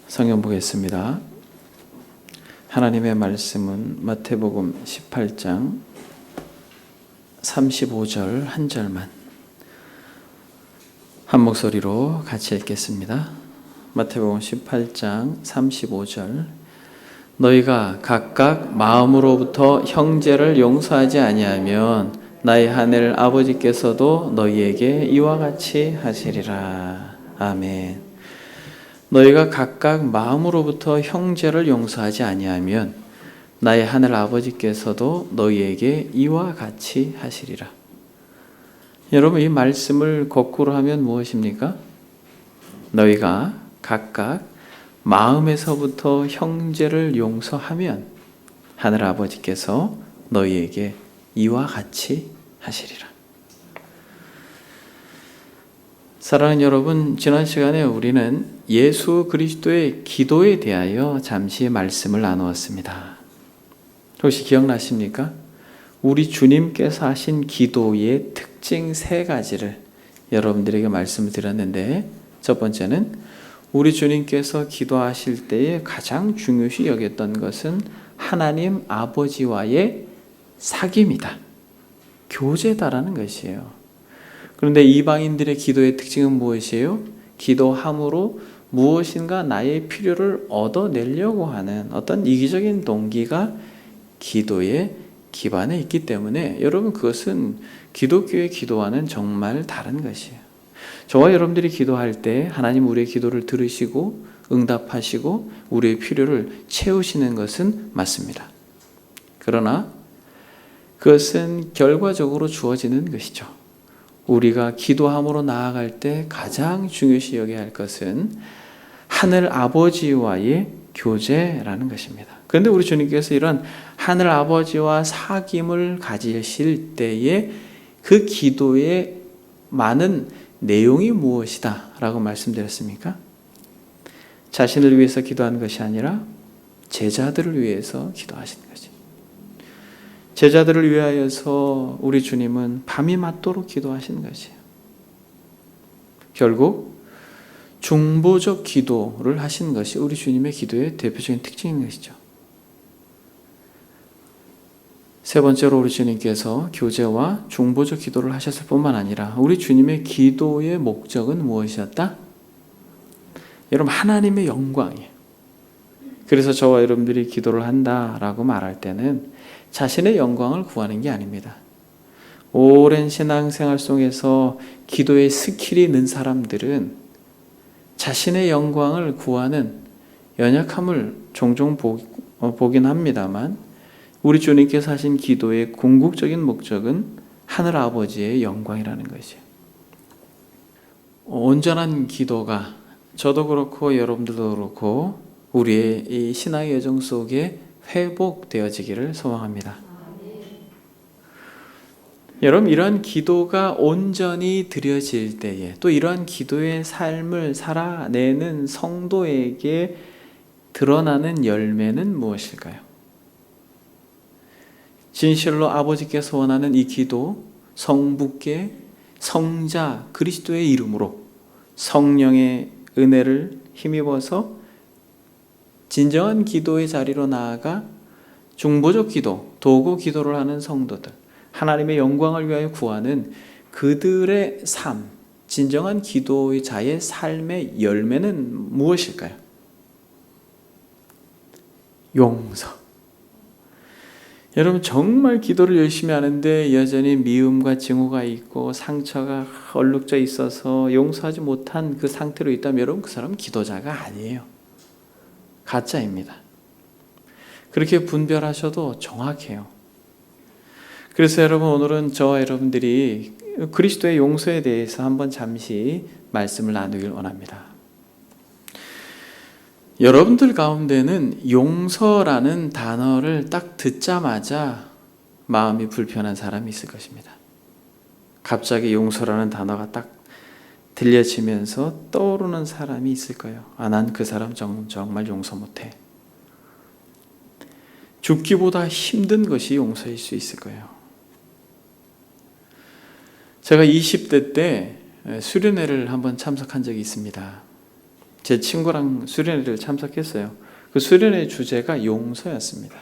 성경 보겠습니다. 하나님의 말씀은 마태복음 18장 35절 한 절만 한 목소리로 같이 읽겠습니다. 마태복음 18장 35절 너희가 각각 마음으로부터 형제를 용서하지 아니하면 나의 하늘 아버지께서도 너희에게 이와 같이 하시리라. 아멘. 너희가 각각 마음으로부터 형제를 용서하지 아니하면 나의 하늘 아버지께서도 너희에게 이와 같이 하시리라. 여러분, 이 말씀을 거꾸로 하면 무엇입니까? 너희가 각각 마음에서부터 형제를 용서하면 하늘 아버지께서 너희에게 이와 같이 하시리라. 사랑하는 여러분, 지난 시간에 우리는 예수 그리스도의 기도에 대하여 잠시 말씀을 나누었습니다. 혹시 기억나십니까? 우리 주님께서 하신 기도의 특징 3가지를 여러분들에게 말씀을 드렸는데, 첫 번째는 우리 주님께서 기도하실 때에 가장 중요시 여겼던 것은 하나님 아버지와의 사귐이다, 교제다라는 것이에요. 그런데 이방인들의 기도의 특징은 무엇이에요? 기도함으로 무엇인가 나의 필요를 얻어내려고 하는 어떤 이기적인 동기가 기도의 기반에 있기 때문에 여러분, 그것은 기독교의 기도와는 정말 다른 것이에요. 저와 여러분들이 기도할 때 하나님 우리의 기도를 들으시고 응답하시고 우리의 필요를 채우시는 것은 맞습니다. 그러나 그것은 결과적으로 주어지는 것이죠. 우리가 기도함으로 나아갈 때 가장 중요시 여겨야 할 것은 하늘 아버지와의 교제라는 것입니다. 그런데 우리 주님께서 이런 하늘 아버지와 사귐을 가지실 때에 그 기도의 많은 내용이 무엇이다 라고 말씀드렸습니까? 자신을 위해서 기도하는 것이 아니라 제자들을 위해서 기도하시는 거죠. 제자들을 위하여서 우리 주님은 밤이 맞도록 기도하시는 것이에요. 결국 중보적 기도를 하신 것이 우리 주님의 기도의 대표적인 특징인 것이죠. 세 번째로 우리 주님께서 교제와 중보적 기도를 하셨을 뿐만 아니라 우리 주님의 기도의 목적은 무엇이었다? 여러분, 하나님의 영광이에요. 그래서 저와 여러분들이 기도를 한다라고 말할 때는 자신의 영광을 구하는 게 아닙니다. 오랜 신앙생활 속에서 기도의 스킬이 는 사람들은 자신의 영광을 구하는 연약함을 종종 보긴 합니다만, 우리 주님께서 하신 기도의 궁극적인 목적은 하늘 아버지의 영광이라는 것이에요. 온전한 기도가 저도 그렇고 여러분들도 그렇고 우리의 이 신앙의 여정 속에 회복되어지기를 소망합니다. 여러분, 이러한 기도가 온전히 드려질 때에 또 이러한 기도의 삶을 살아내는 성도에게 드러나는 열매는 무엇일까요? 진실로 아버지께서 원하는 이 기도, 성부께 성자 그리스도의 이름으로 성령의 은혜를 힘입어서 진정한 기도의 자리로 나아가 중보적 기도, 도구 기도를 하는 성도들, 하나님의 영광을 위하여 구하는 그들의 삶, 진정한 기도의 자의 삶의 열매는 무엇일까요? 용서. 여러분, 정말 기도를 열심히 하는데 여전히 미움과 증오가 있고 상처가 얼룩져 있어서 용서하지 못한 그 상태로 있다면 여러분, 그 사람은 기도자가 아니에요. 가짜입니다. 그렇게 분별하셔도 정확해요. 그래서 여러분, 오늘은 저와 여러분들이 그리스도의 용서에 대해서 한번 잠시 말씀을 나누길 원합니다. 여러분들 가운데는 용서라는 단어를 딱 듣자마자 마음이 불편한 사람이 있을 것입니다. 갑자기 용서라는 단어가 딱 들려지면서 떠오르는 사람이 있을 거예요. 난 그 사람 정말 용서 못해. 죽기보다 힘든 것이 용서일 수 있을 거예요. 제가 20대 때 수련회를 한번 참석한 적이 있습니다. 제 친구랑 수련회를 참석했어요. 그 수련회 주제가 용서였습니다.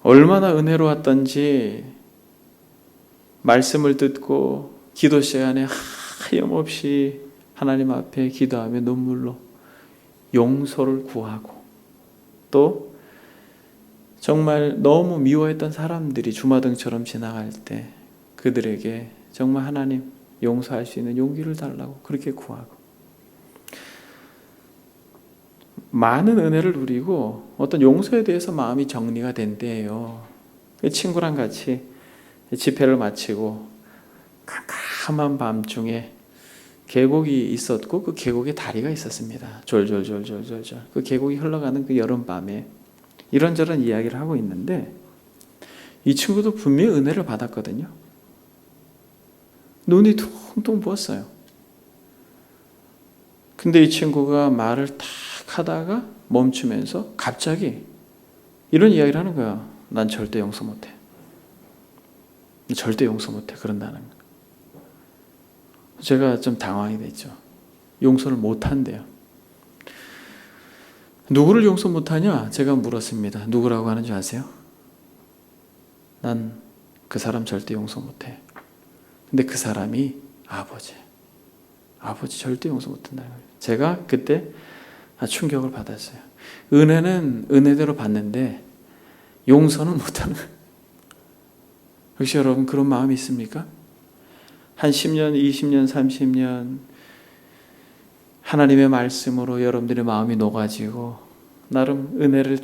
얼마나 은혜로웠던지 말씀을 듣고 기도 시간에 하염없이 하나님 앞에 기도하며 눈물로 용서를 구하고, 또 정말 너무 미워했던 사람들이 주마등처럼 지나갈 때 그들에게 정말 하나님 용서할 수 있는 용기를 달라고 그렇게 구하고, 많은 은혜를 누리고 어떤 용서에 대해서 마음이 정리가 된 때예요. 친구랑 같이 집회를 마치고 캄캄한 밤중에 계곡이 있었고 그 계곡에 다리가 있었습니다. 졸졸졸졸졸 그 계곡이 흘러가는 그 여름밤에 이런저런 이야기를 하고 있는데, 이 친구도 분명히 은혜를 받았거든요. 눈이 퉁퉁 부었어요. 근데 이 친구가 말을 탁 하다가 멈추면서 갑자기 이런 이야기를 하는 거야. 난 절대 용서 못해. 절대 용서 못해. 그런다는 거. 제가 좀 당황이 됐죠. 용서를 못한대요. 누구를 용서 못하냐? 제가 물었습니다. 누구라고 하는 줄 아세요? 난 그 사람 절대 용서 못해. 근데 그 사람이 아버지 절대 용서 못한다는 거예요. 제가 그때 충격을 받았어요. 은혜는 은혜대로 받는데 용서는 못하는 거예요. 혹시 여러분 그런 마음이 있습니까? 한 10년, 20년, 30년 하나님의 말씀으로 여러분들의 마음이 녹아지고 나름 은혜를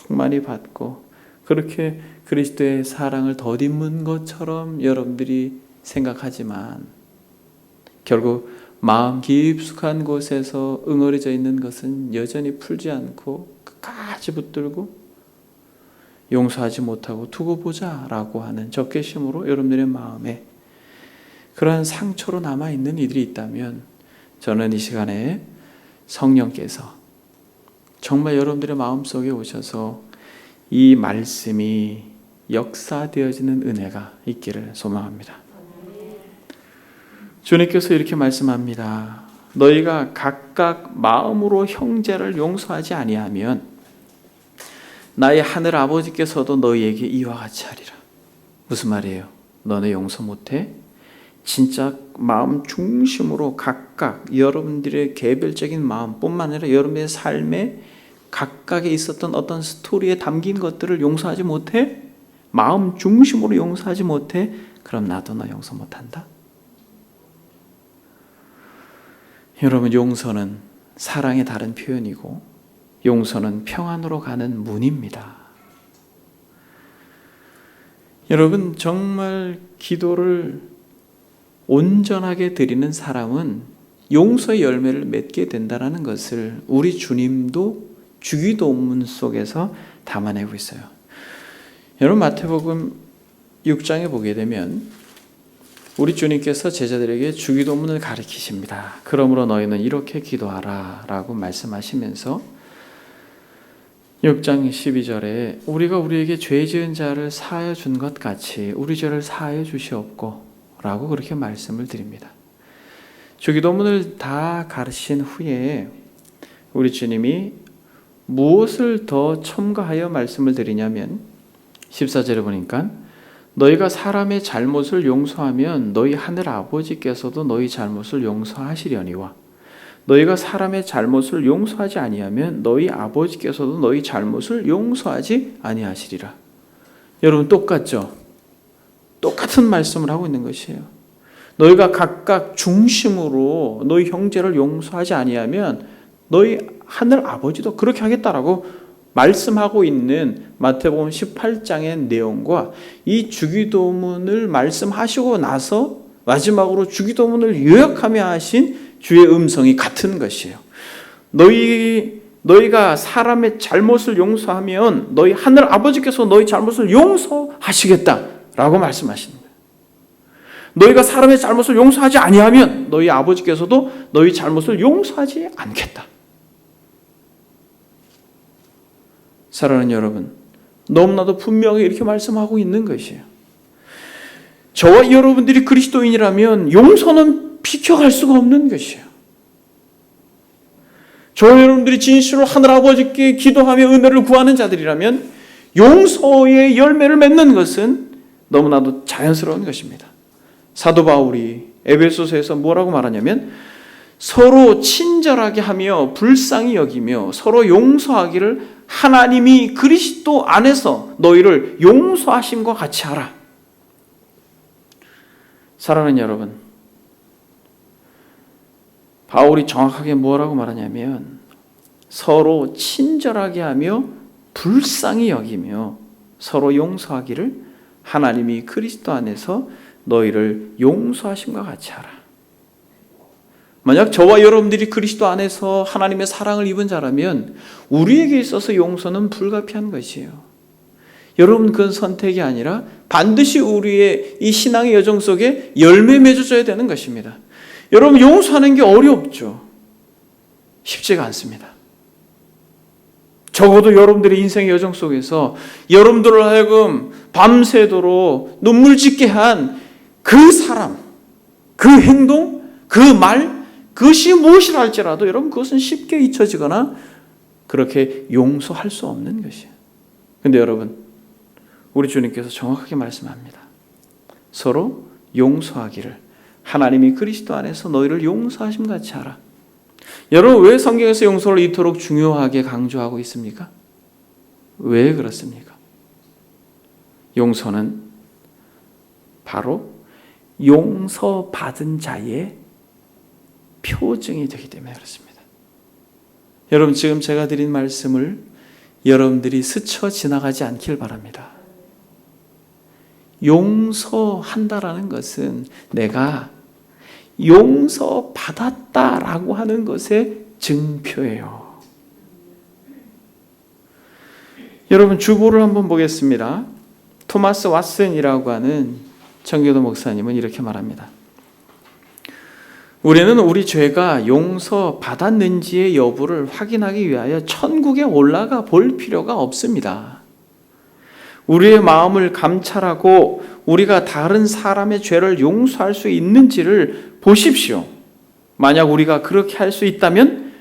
충만히 받고 그렇게 그리스도의 사랑을 덧입은 것처럼 여러분들이 생각하지만 결국 마음 깊숙한 곳에서 응어리져 있는 것은 여전히 풀지 않고 끝까지 붙들고 용서하지 못하고 두고 보자라고 하는 적개심으로 여러분들의 마음에 그러한 상처로 남아있는 이들이 있다면, 저는 이 시간에 성령께서 정말 여러분들의 마음속에 오셔서 이 말씀이 역사되어지는 은혜가 있기를 소망합니다. 주님께서 이렇게 말씀합니다. 너희가 각각 마음으로 형제를 용서하지 아니하면 나의 하늘 아버지께서도 너희에게 이와 같이 하리라. 무슨 말이에요? 너네 용서 못해? 진짜 마음 중심으로 각각 여러분들의 개별적인 마음뿐만 아니라 여러분의 삶에 각각에 있었던 어떤 스토리에 담긴 것들을 용서하지 못해? 마음 중심으로 용서하지 못해? 그럼 나도 너 용서 못한다? 여러분, 용서는 사랑의 다른 표현이고 용서는 평안으로 가는 문입니다. 여러분, 정말 기도를 온전하게 드리는 사람은 용서의 열매를 맺게 된다는 것을 우리 주님도 주기도문 속에서 담아내고 있어요. 여러분, 마태복음 6장에 보게 되면 우리 주님께서 제자들에게 주기도문을 가르치십니다. 그러므로 너희는 이렇게 기도하라 라고 말씀하시면서 6장 12절에 우리가 우리에게 죄 지은 자를 사하여 준 것 같이 우리 죄를 사하여 주시옵고 라고 그렇게 말씀을 드립니다. 주기도문을 다 가르치신 후에 우리 주님이 무엇을 더 첨가하여 말씀을 드리냐면 14절에 보니까 너희가 사람의 잘못을 용서하면 너희 하늘 아버지께서도 너희 잘못을 용서하시려니와 너희가 사람의 잘못을 용서하지 아니하면 너희 아버지께서도 너희 잘못을 용서하지 아니하시리라. 여러분, 똑같죠? 똑같은 말씀을 하고 있는 것이에요. 너희가 각각 중심으로 너희 형제를 용서하지 아니하면 너희 하늘 아버지도 그렇게 하겠다라고 말씀하고 있는 마태복음 18장의 내용과 이 주기도문을 말씀하시고 나서 마지막으로 주기도문을 요약하며 하신 주의 음성이 같은 것이에요. 너희가 사람의 잘못을 용서하면 너희 하늘 아버지께서 너희 잘못을 용서하시겠다라고 말씀하시는 거예요. 너희가 사람의 잘못을 용서하지 아니하면 너희 아버지께서도 너희 잘못을 용서하지 않겠다. 사랑하는 여러분, 너무나도 분명히 이렇게 말씀하고 있는 것이에요. 저와 여러분들이 그리스도인이라면 용서는 비켜갈 수가 없는 것이에요. 저와 여러분들이 진실로 하늘아버지께 기도하며 은혜를 구하는 자들이라면 용서의 열매를 맺는 것은 너무나도 자연스러운 것입니다. 사도 바울이 에베소서에서 뭐라고 말하냐면 서로 친절하게 하며 불쌍히 여기며 서로 용서하기를 하나님이 그리스도 안에서 너희를 용서하심과 같이 하라. 사랑하는 여러분, 바울이 정확하게 뭐라고 말하냐면 서로 친절하게 하며 불쌍히 여기며 서로 용서하기를 하나님이 그리스도 안에서 너희를 용서하심과 같이 하라. 만약 저와 여러분들이 그리스도 안에서 하나님의 사랑을 입은 자라면 우리에게 있어서 용서는 불가피한 것이에요. 여러분, 그건 선택이 아니라 반드시 우리의 이 신앙의 여정 속에 열매 맺어져야 되는 것입니다. 여러분, 용서하는 게 어렵죠. 쉽지가 않습니다. 적어도 여러분들의 인생의 여정 속에서 여러분들을 하여금 밤새도록 눈물 짓게 한 그 사람, 그 행동, 그 말, 그것이 무엇이라 할지라도 여러분 그것은 쉽게 잊혀지거나 그렇게 용서할 수 없는 것이에요. 그런데 여러분, 우리 주님께서 정확하게 말씀합니다. 서로 용서하기를 하나님이 그리스도 안에서 너희를 용서하심 같이 하라. 여러분, 왜 성경에서 용서를 이토록 중요하게 강조하고 있습니까? 왜 그렇습니까? 용서는 바로 용서받은 자의 표징이 되기 때문에 그렇습니다. 여러분, 지금 제가 드린 말씀을 여러분들이 스쳐 지나가지 않길 바랍니다. 용서한다라는 것은 내가 용서받았다라고 하는 것의 증표예요. 여러분, 주보를 한번 보겠습니다. 토마스 왓슨이라고 하는 청교도 목사님은 이렇게 말합니다. 우리는 우리 죄가 용서받았는지의 여부를 확인하기 위하여 천국에 올라가 볼 필요가 없습니다. 우리의 마음을 감찰하고 우리가 다른 사람의 죄를 용서할 수 있는지를 보십시오. 만약 우리가 그렇게 할 수 있다면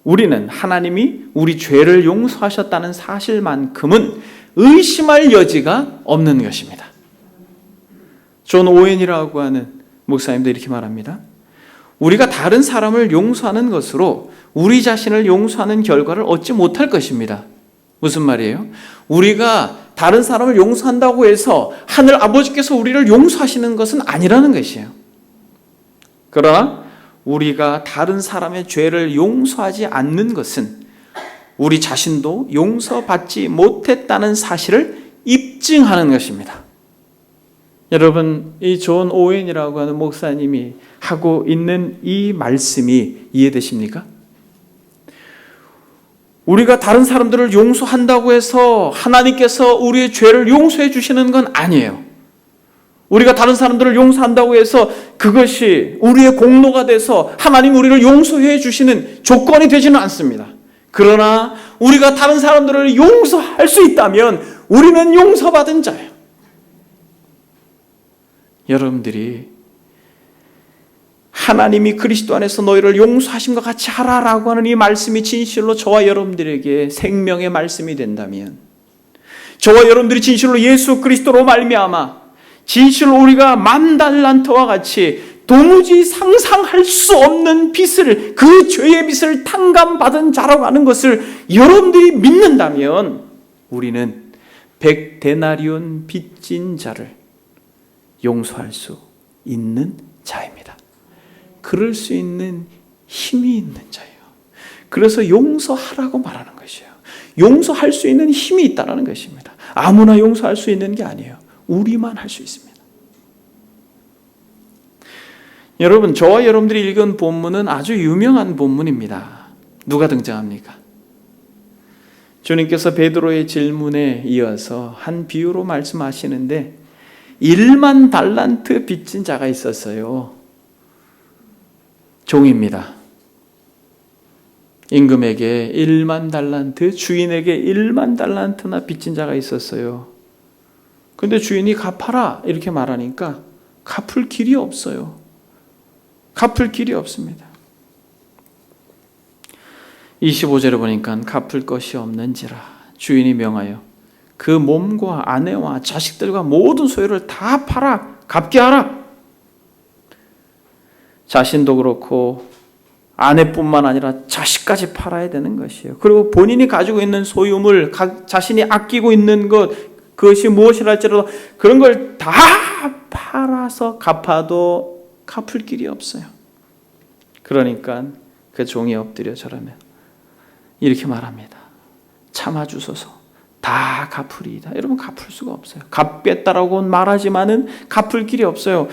우리는 하나님이 우리 죄를 용서하셨다는 사실만큼은 의심할 여지가 없는 것입니다. 존 오웬이라고 하는 목사님도 이렇게 말합니다. 우리가 다른 사람을 용서하는 것으로 우리 자신을 용서하는 결과를 얻지 못할 것입니다. 무슨 말이에요? 우리가 다른 사람을 용서한다고 해서 하늘 아버지께서 우리를 용서하시는 것은 아니라는 것이에요. 그러나 우리가 다른 사람의 죄를 용서하지 않는 것은 우리 자신도 용서받지 못했다는 사실을 입증하는 것입니다. 여러분, 이 존 오웬이라고 하는 목사님이 하고 있는 이 말씀이 이해되십니까? 우리가 다른 사람들을 용서한다고 해서 하나님께서 우리의 죄를 용서해 주시는 건 아니에요. 우리가 다른 사람들을 용서한다고 해서 그것이 우리의 공로가 돼서 하나님 우리를 용서해 주시는 조건이 되지는 않습니다. 그러나 우리가 다른 사람들을 용서할 수 있다면 우리는 용서받은 자예요. 여러분들이 하나님이 그리스도 안에서 너희를 용서하심과 같이 하라라고 하는 이 말씀이 진실로 저와 여러분들에게 생명의 말씀이 된다면, 저와 여러분들이 진실로 예수 그리스도로 말미암아 진실로 우리가 10,000달란트와 같이 도무지 상상할 수 없는 빚을, 그 죄의 빚을 탕감받은 자라고 하는 것을 여러분들이 믿는다면 우리는 100데나리온 빚진 자를 용서할 수 있는 자입니다. 그럴 수 있는 힘이 있는 자예요. 그래서 용서하라고 말하는 것이에요. 용서할 수 있는 힘이 있다는 것입니다. 아무나 용서할 수 있는 게 아니에요. 우리만 할 수 있습니다. 여러분, 저와 여러분들이 읽은 본문은 아주 유명한 본문입니다. 누가 등장합니까? 주님께서 베드로의 질문에 이어서 한 비유로 말씀하시는데 10,000달란트 빚진 자가 있었어요. 종입니다. 임금에게 10,000달란트, 주인에게 10,000달란트나 빚진 자가 있었어요. 근데 주인이 갚아라 이렇게 말하니까 갚을 길이 없어요. 갚을 길이 없습니다. 25절에 보니까 갚을 것이 없는지라 주인이 명하여 그 몸과 아내와 자식들과 모든 소유를 다 팔아 갚게 하라. 자신도 그렇고 아내뿐만 아니라 자식까지 팔아야 되는 것이에요. 그리고 본인이 가지고 있는 소유물, 자신이 아끼고 있는 것, 그것이 무엇이라 할지라도 그런 걸 다 팔아서 갚아도 갚을 길이 없어요. 그러니까 그 종이 엎드려 절하며 이렇게 말합니다. 참아주소서. 다 갚으리이다. 여러분, 갚을 수가 없어요. 갚겠다라고 말하지만은 갚을 길이 없어요.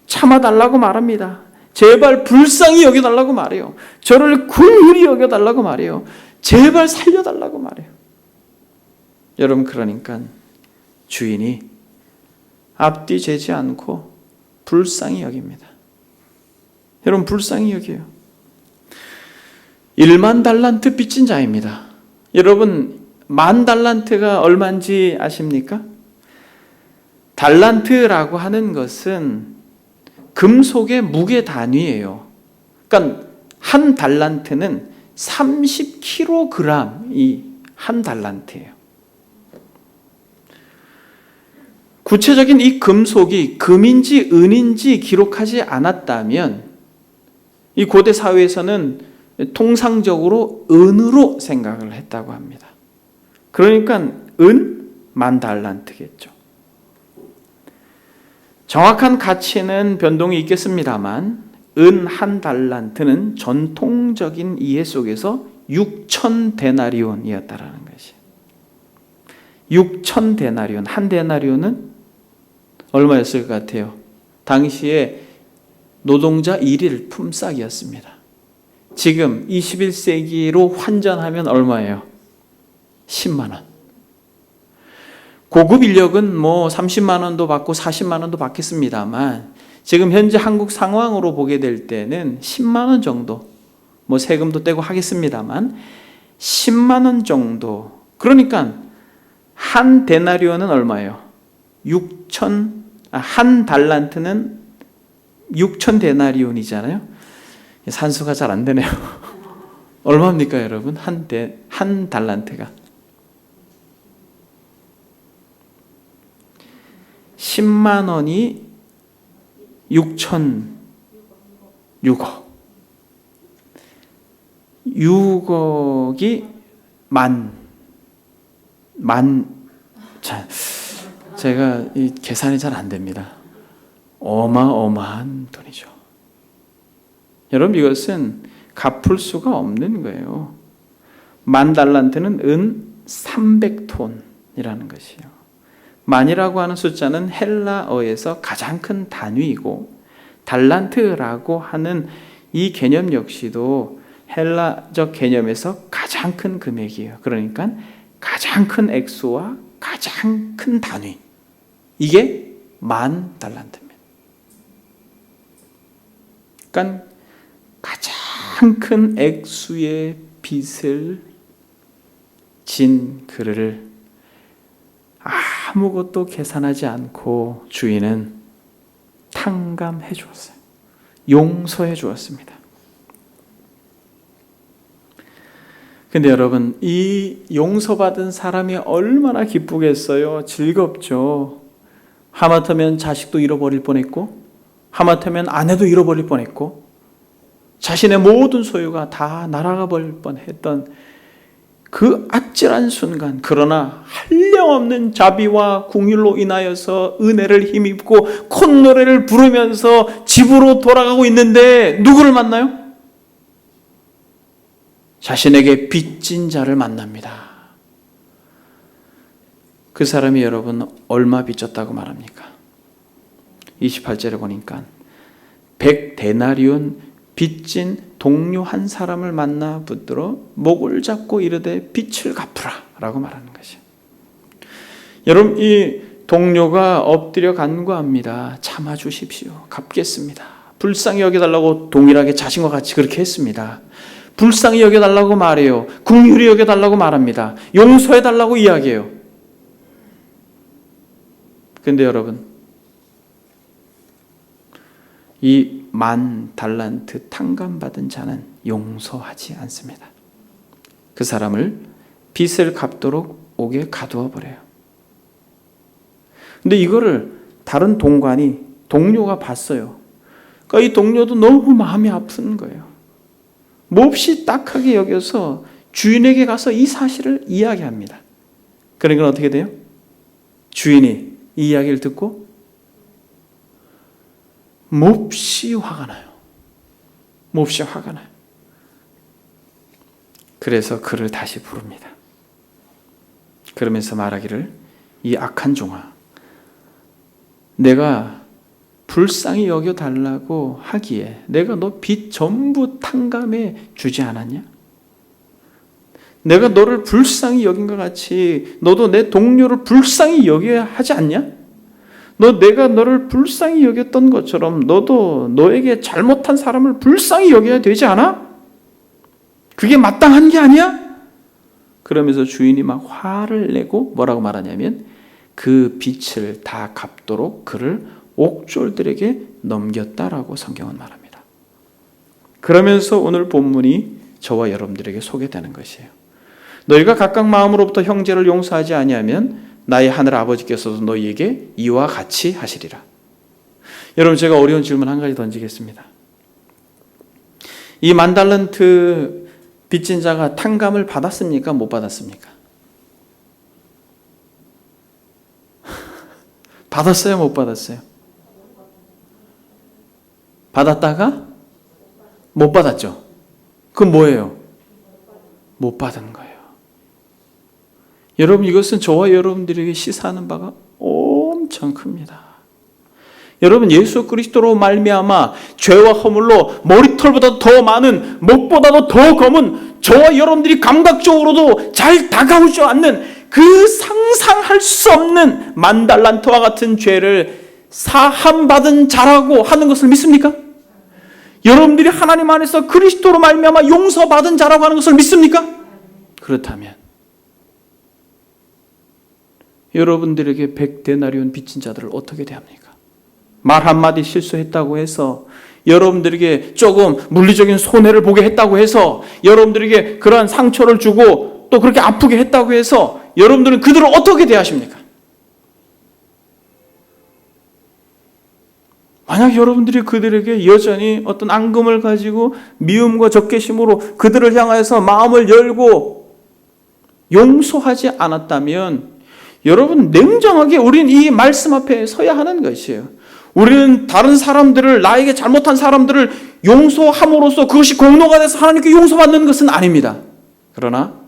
참아달라고 말합니다. 제발 불쌍히 여겨달라고 말해요. 저를 긍휼히 여겨달라고 말해요. 제발 살려달라고 말해요. 여러분, 그러니까 주인이 앞뒤 재지 않고 불쌍히 여깁니다. 여러분, 불쌍히 여겨요. 1만 달란트 빚진 자입니다. 여러분, 10,000달란트가 얼마인지 아십니까? 달란트라고 하는 것은 금속의 무게 단위예요. 그러니까 한 달란트는 30kg이 한 달란트예요. 구체적인 이 금속이 금인지 은인지 기록하지 않았다면 이 고대 사회에서는 통상적으로 은으로 생각을 했다고 합니다. 그러니까 은 10,000달란트겠죠. 정확한 가치는 변동이 있겠습니다만 은 1달란트는 전통적인 이해 속에서 6,000데나리온이었다라는 것이에요. 6,000데나리온, 한 데나리온은 얼마였을 것 같아요? 당시에 노동자 일일 품삯이었습니다. 지금 21세기로 환전하면 얼마예요? 10만 원. 고급 인력은 뭐 30만 원도 받고 40만 원도 받겠습니다만 지금 현재 한국 상황으로 보게 될 때는 10만 원 정도, 뭐 세금도 떼고 하겠습니다만 10만 원 정도. 그러니까 한 데나리온은 얼마예요? 한 달란트는 6,000데나리온이잖아요. 산수가 잘 안 되네요. 얼마입니까, 여러분? 한 달란트가 10만 원이 6,006억. 6억이 제가 이 계산이 잘 안 됩니다. 어마어마한 돈이죠. 여러분, 이것은 갚을 수가 없는 거예요. 10,000달란트는 은 300톤이라는 것이에요. 만이라고 하는 숫자는 헬라어에서 가장 큰 단위이고 달란트라고 하는 이 개념 역시도 헬라적 개념에서 가장 큰 금액이에요. 그러니까 가장 큰 액수와 가장 큰 단위, 이게 10,000달란트입니다. 그러니까 가장 큰 액수의 빚을 진 그를 아무것도 계산하지 않고 주인은 탕감해 주었어요. 용서해 주었습니다. 근데 여러분, 이 용서받은 사람이 얼마나 기쁘겠어요? 즐겁죠. 하마터면 자식도 잃어버릴 뻔했고, 하마터면 아내도 잃어버릴 뻔했고, 자신의 모든 소유가 다 날아가 버릴 뻔했던 그 아찔한 순간, 그러나 한량없는 자비와 긍휼로 인하여서 은혜를 힘입고 콧노래를 부르면서 집으로 돌아가고 있는데 누구를 만나요? 자신에게 빚진 자를 만납니다. 그 사람이 여러분 얼마 빚졌다고 말합니까? 28절에 보니까 100데나리온 빚진 동료 한 사람을 만나 붙들어 목을 잡고 이르되 빚을 갚으라 라고 말하는 것이에요. 여러분, 이 동료가 엎드려 간구합니다. 참아주십시오. 갚겠습니다. 불쌍히 여겨달라고 동일하게 자신과 같이 그렇게 했습니다. 불쌍히 여겨달라고 말해요. 긍휼히 여겨달라고 말합니다. 용서해달라고 이야기해요. 근데 여러분, 이 10,000달란트 탕감받은 자는 용서하지 않습니다. 그 사람을 빚을 갚도록 옥에 가두어 버려요. 근데 이거를 다른 동료가 봤어요. 그러니까 이 동료도 너무 마음이 아픈 거예요. 몹시 딱하게 여겨서 주인에게 가서 이 사실을 이야기합니다. 그러니까 어떻게 돼요? 주인이 이 이야기를 듣고 몹시 화가 나요. 몹시 화가 나요. 그래서 그를 다시 부릅니다. 그러면서 말하기를, 이 악한 종아, 내가 불쌍히 여겨달라고 하기에 내가 너 빚 전부 탕감해 주지 않았냐? 내가 너를 불쌍히 여긴 것 같이 너도 내 동료를 불쌍히 여겨야 하지 않냐? 내가 너를 불쌍히 여겼던 것처럼 너도 너에게 잘못한 사람을 불쌍히 여겨야 되지 않아? 그게 마땅한 게 아니야? 그러면서 주인이 막 화를 내고 뭐라고 말하냐면 그 빚을 다 갚도록 그를 옥졸들에게 넘겼다라고 성경은 말합니다. 그러면서 오늘 본문이 저와 여러분들에게 소개되는 것이에요. 너희가 각각 마음으로부터 형제를 용서하지 아니하면 나의 하늘 아버지께서도 너희에게 이와 같이 하시리라. 여러분, 제가 어려운 질문 한 가지 던지겠습니다. 이 10,000달란트 빚진 자가 탕감을 받았습니까? 못 받았습니까? 받았어요? 못 받았어요? 받았다가 못 받았죠? 그건 뭐예요? 못 받은 거예요. 여러분, 이것은 저와 여러분들에게 시사하는 바가 엄청 큽니다. 여러분, 예수 그리스도로 말미암아 죄와 허물로 머리털보다 더 많은, 목보다도 더 검은, 저와 여러분들이 감각적으로도 잘 다가오지 않는 그 상상할 수 없는 10,000달란트와 같은 죄를 사함받은 자라고 하는 것을 믿습니까? 여러분들이 하나님 안에서 그리스도로 말미암아 용서받은 자라고 하는 것을 믿습니까? 그렇다면 여러분들에게 100데나리온 빚진 자들을 어떻게 대합니까? 말 한마디 실수했다고 해서, 여러분들에게 조금 물리적인 손해를 보게 했다고 해서, 여러분들에게 그러한 상처를 주고 또 그렇게 아프게 했다고 해서 여러분들은 그들을 어떻게 대하십니까? 만약 여러분들이 그들에게 여전히 어떤 앙금을 가지고 미움과 적개심으로 그들을 향해서 마음을 열고 용서하지 않았다면, 여러분, 냉정하게 우리는 이 말씀 앞에 서야 하는 것이에요. 우리는 다른 사람들을, 나에게 잘못한 사람들을 용서함으로써 그것이 공로가 돼서 하나님께 용서받는 것은 아닙니다. 그러나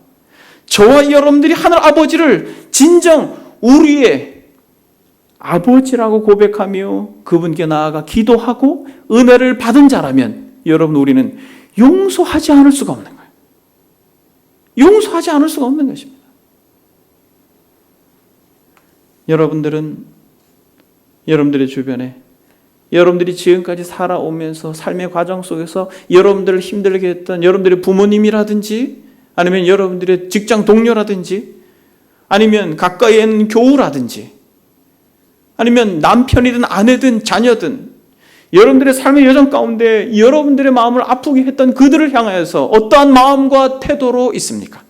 저와 여러분들이 하늘 아버지를 진정 우리의 아버지라고 고백하며 그분께 나아가 기도하고 은혜를 받은 자라면, 여러분, 우리는 용서하지 않을 수가 없는 거예요. 용서하지 않을 수가 없는 것입니다. 여러분들은 여러분들의 주변에, 여러분들이 지금까지 살아오면서 삶의 과정 속에서 여러분들을 힘들게 했던 여러분들의 부모님이라든지, 아니면 여러분들의 직장 동료라든지, 아니면 가까이에 있는 교우라든지, 아니면 남편이든 아내든 자녀든, 여러분들의 삶의 여정 가운데 여러분들의 마음을 아프게 했던 그들을 향하여서 어떠한 마음과 태도로 있습니까?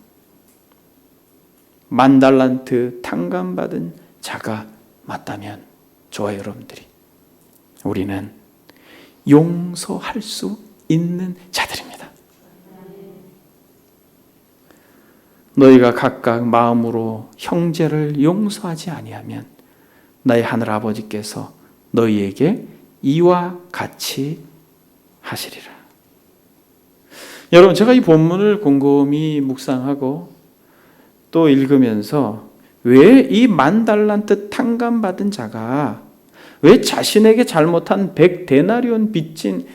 10,000달란트 탕감받은 자가 맞다면 저와 여러분들이, 우리는 용서할 수 있는 자들입니다. 너희가 각각 마음으로 형제를 용서하지 아니하면 나의 하늘 아버지께서 너희에게 이와 같이 하시리라. 여러분, 제가 이 본문을 곰곰이 묵상하고 또 읽으면서 왜 이 10,000달란트 탕감받은 자가 왜 자신에게 잘못한 100데나리온 빚진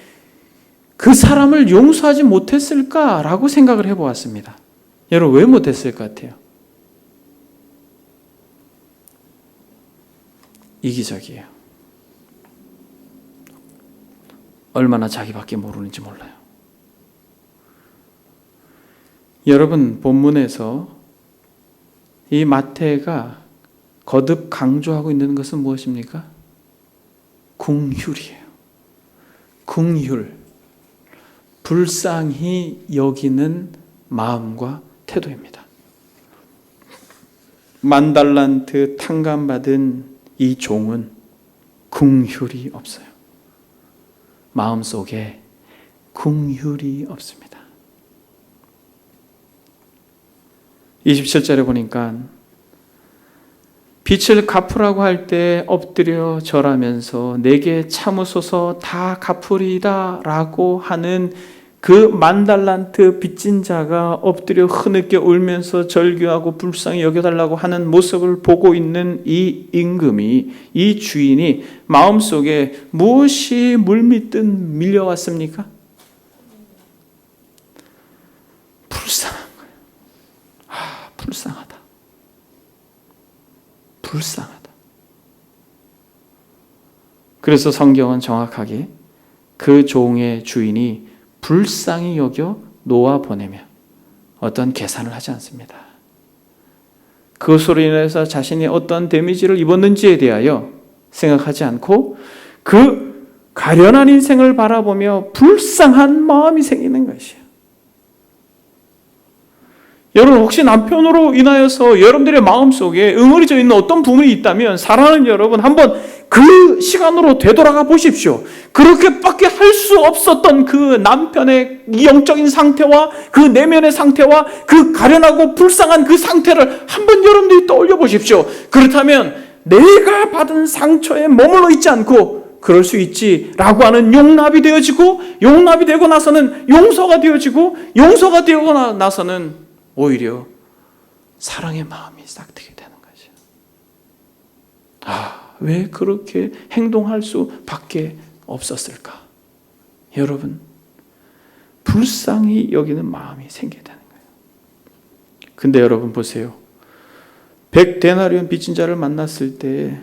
그 사람을 용서하지 못했을까라고 생각을 해보았습니다. 여러분, 왜 못했을 것 같아요? 이기적이에요. 얼마나 자기밖에 모르는지 몰라요. 여러분, 본문에서 이 마태가 거듭 강조하고 있는 것은 무엇입니까? 긍휼이에요. 긍휼, 불쌍히 여기는 마음과 태도입니다. 만달란트 탕감받은 이 종은 긍휼이 없어요. 마음속에 긍휼이 없습니다. 27절에 보니까 빚을 갚으라고 할 때 엎드려 절하면서 내게 참으소서 다 갚으리이다 라고 하는 그 만달란트 빚진 자가 엎드려 흐느껴 울면서 절규하고 불쌍히 여겨달라고 하는 모습을 보고 있는 이 임금이, 이 주인이 마음속에 무엇이 물밀듯 밀려왔습니까? 불쌍한 거예요. 불쌍하다. 불쌍하다. 그래서 성경은 정확하게 그 종의 주인이 불쌍히 여겨 놓아 보내며 어떤 계산을 하지 않습니다. 그것으로 인해서 자신이 어떤 데미지를 입었는지에 대하여 생각하지 않고 그 가련한 인생을 바라보며 불쌍한 마음이 생기는 것이에요. 여러분, 혹시 남편으로 인하여서 여러분들의 마음속에 응어리져 있는 어떤 부분이 있다면 사랑하는 여러분, 한번 그 시간으로 되돌아가 보십시오. 그렇게밖에 할 수 없었던 그 남편의 영적인 상태와 그 내면의 상태와 그 가련하고 불쌍한 그 상태를 한번 여러분들이 떠올려 보십시오. 그렇다면 내가 받은 상처에 머물러 있지 않고 그럴 수 있지라고 하는 용납이 되어지고, 용납이 되고 나서는 용서가 되어지고, 용서가 되고 나서는 오히려 사랑의 마음이 싹트게 되는 거죠. 왜 그렇게 행동할 수밖에 없었을까? 여러분, 불쌍히 여기는 마음이 생기게 되는 거예요. 근데 여러분 보세요. 100데나리온 빚진 자를 만났을 때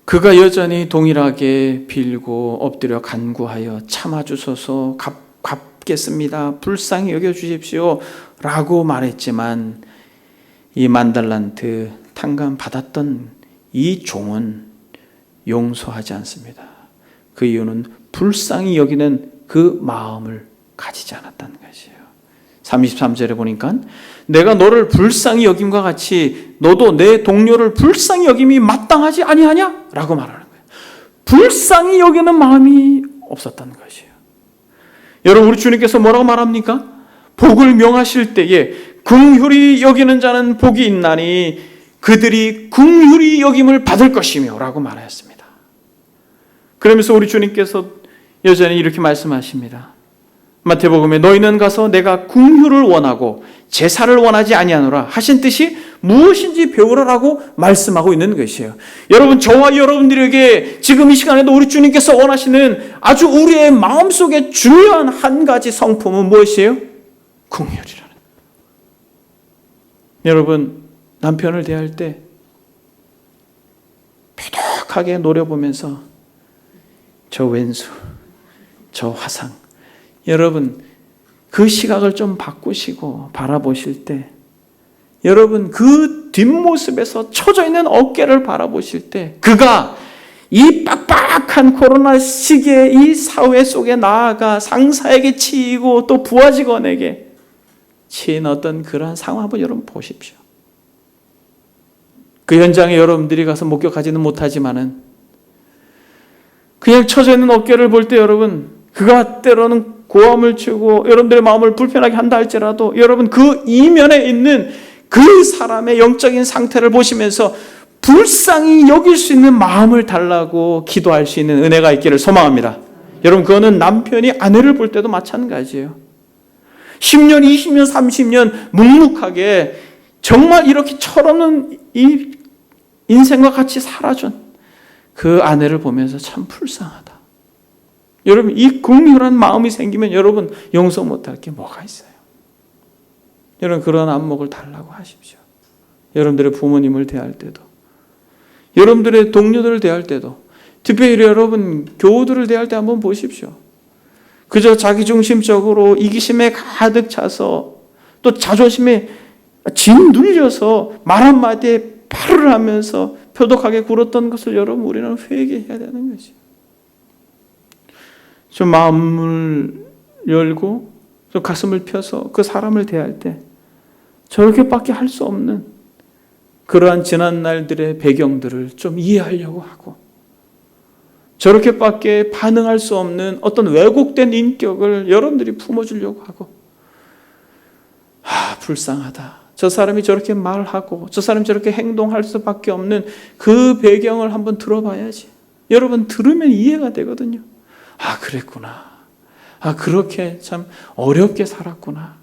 그가 여전히 동일하게 빌고 엎드려 간구하여 참아주소서, 갚겠습니다, 불쌍히 여겨주십시오 라고 말했지만 이 만달란트 탕감 받았던 이 종은 용서하지 않습니다. 그 이유는 불쌍히 여기는 그 마음을 가지지 않았다는 것이에요. 33절에 보니까 내가 너를 불쌍히 여김과 같이 너도 내 동료를 불쌍히 여김이 마땅하지 아니하냐? 라고 말하는 거예요. 불쌍히 여기는 마음이 없었다는 것이에요. 여러분, 우리 주님께서 뭐라고 말합니까? 복을 명하실 때에 긍휼히 여기는 자는 복이 있나니 그들이 긍휼히 여김을 받을 것이며 라고 말하였습니다. 그러면서 우리 주님께서 여전히 이렇게 말씀하십니다. 마태복음에 너희는 가서 내가 긍휼을 원하고 제사를 원하지 아니하노라 하신 뜻이 무엇인지 배우라라고 말씀하고 있는 것이에요. 여러분, 저와 여러분들에게 지금 이 시간에도 우리 주님께서 원하시는 아주 우리의 마음속에 중요한 한 가지 성품은 무엇이에요? 긍휼이라는. 여러분, 남편을 대할 때 뾰족하게 노려보면서 저 왼수, 저 화상, 여러분 그 시각을 좀 바꾸시고 바라보실 때, 여러분 그 뒷모습에서 처져 있는 어깨를 바라보실 때 그가 이 빡빡한 코로나 시기에 이 사회 속에 나아가 상사에게 치이고 또 부하 직원에게 치인 어떤 그러한 상황 한번 여러분 보십시오. 그 현장에 여러분들이 가서 목격하지는 못하지만은 그냥 처져 있는 어깨를 볼 때 여러분, 그가 때로는 고함을 치고 여러분들의 마음을 불편하게 한다 할지라도 여러분 그 이면에 있는 그 사람의 영적인 상태를 보시면서 불쌍히 여길 수 있는 마음을 달라고 기도할 수 있는 은혜가 있기를 소망합니다. 여러분, 그거는 남편이 아내를 볼 때도 마찬가지예요. 10년, 20년, 30년 묵묵하게 정말 이렇게 철없는 이 인생과 같이 살아준 그 아내를 보면서 참 불쌍하다. 여러분, 이 긍휼한 마음이 생기면 여러분 용서 못할 게 뭐가 있어요? 여러분, 그런 안목을 달라고 하십시오. 여러분들의 부모님을 대할 때도, 여러분들의 동료들을 대할 때도, 특별히 여러분 교우들을 대할 때 한번 보십시오. 그저 자기중심적으로 이기심에 가득 차서 또 자존심에 짓눌려서 말 한마디에 발을 하면서 표독하게 굴었던 것을 여러분 우리는 회개해야 되는 것이에요. 좀 마음을 열고 가슴을 펴서 그 사람을 대할 때 저렇게밖에 할 수 없는 그러한 지난 날들의 배경들을 좀 이해하려고 하고, 저렇게밖에 반응할 수 없는 어떤 왜곡된 인격을 여러분들이 품어주려고 하고, 불쌍하다. 저 사람이 저렇게 말하고 저 사람이 저렇게 행동할 수밖에 없는 그 배경을 한번 들어봐야지. 여러분 들으면 이해가 되거든요. 그랬구나. 그렇게 참 어렵게 살았구나.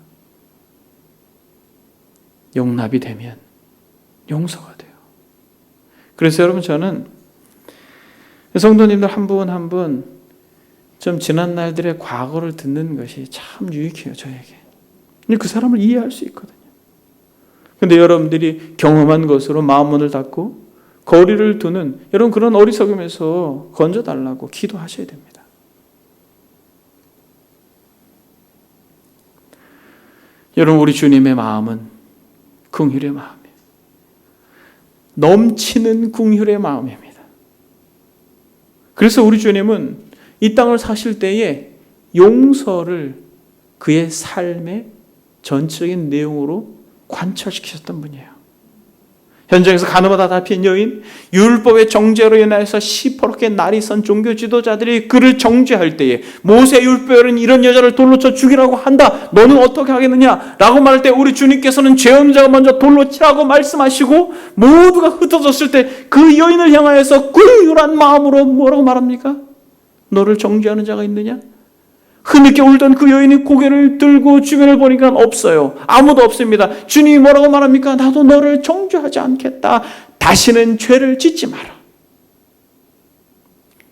용납이 되면 용서가 돼요. 그래서 여러분, 저는 성도님들 한 분 한 분 좀 지난 날들의 과거를 듣는 것이 참 유익해요, 저에게. 그 사람을 이해할 수 있거든요. 근데 여러분들이 경험한 것으로 마음 문을 닫고 거리를 두는 여러분 그런 어리석음에서 건져달라고 기도하셔야 됩니다. 여러분, 우리 주님의 마음은 긍휼의 마음이에요. 넘치는 긍휼의 마음입니다. 그래서 우리 주님은 이 땅을 사실 때에 용서를 그의 삶의 전적인 내용으로 관철시키셨던 분이에요. 현장에서 가늠하다 잡힌 여인, 율법의 정죄로 인하여서 시퍼렇게 날이 선 종교 지도자들이 그를 정죄할 때에 모세 율법에는 이런 여자를 돌로 쳐 죽이라고 한다. 너는 어떻게 하겠느냐? 라고 말할 때 우리 주님께서는 죄 없는 자가 먼저 돌로 치라고 말씀하시고, 모두가 흩어졌을 때 그 여인을 향하여서 긍휼한 마음으로 뭐라고 말합니까? 너를 정죄하는 자가 있느냐? 흐느껴 울던 그 여인이 고개를 들고 주변을 보니까 없어요. 아무도 없습니다. 주님이 뭐라고 말합니까? 나도 너를 정죄하지 않겠다. 다시는 죄를 짓지 마라.